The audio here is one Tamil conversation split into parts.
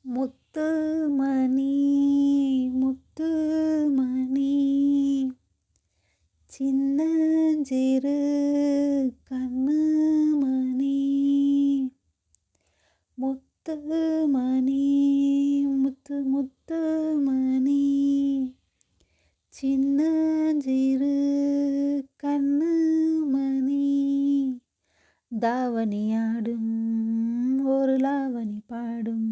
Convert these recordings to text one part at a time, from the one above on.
முத்துமணி முத்துமணி சின்னஞ்சிறு கண்ணுமணி முத்துமணி முத்துமணி சின்னஞ்சிறு கண்ணுமணி தாவணியாடும் ஒரு லாவணி பாடும்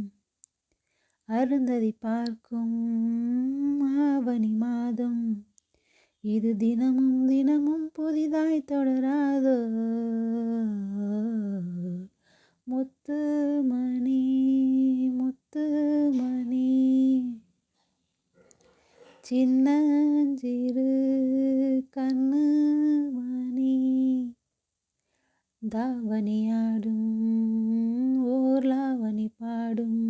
அருந்ததி பார்க்கும் ஆவணி மாதம் இது தினமும் தினமும் புதிதாய் தொடராதோ முத்துமணி முத்துமணி சின்னஞ்சிறு கண்ணுமணி தாவணியாடும் ஓர் லாவணி பாடும்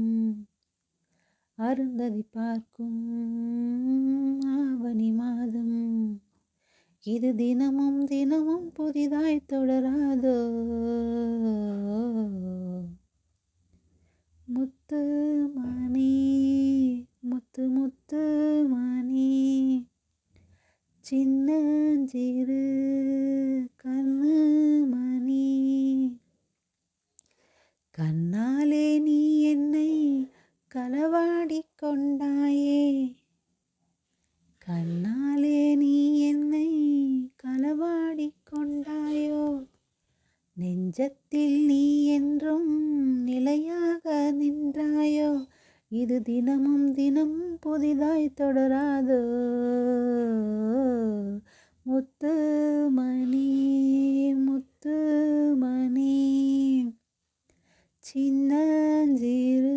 அருந்ததி பார்க்கும் ஆவணி மாதம் இது தினமும் தினமும் புதிதாய் தொடராதோ முத்துமணி முத்துமணி சின்னஞ்சிறு கண்ணுமணி கண்ணாலே நீ என்னை களவாடி கொண்டாயே கண்ணாலே நீ என்னை களவாடி கொண்டாயோ நெஞ்சத்தில் நீ என்றும் நிலையாக நின்றாயோ இது தினமும் தினமும் புதிதாய் தொடராதோ முத்துமணி முத்துமணி சின்னஞ்சிறு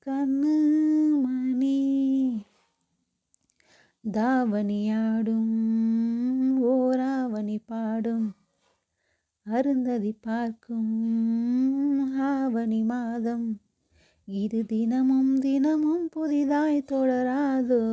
கண்ணுமணி தாவணியாடும் ஓராவணி பாடும் அருந்ததி பார்க்கும் ஆவணி மாதம் இது தினமும் தினமும் புதிதாய் தொடராதோ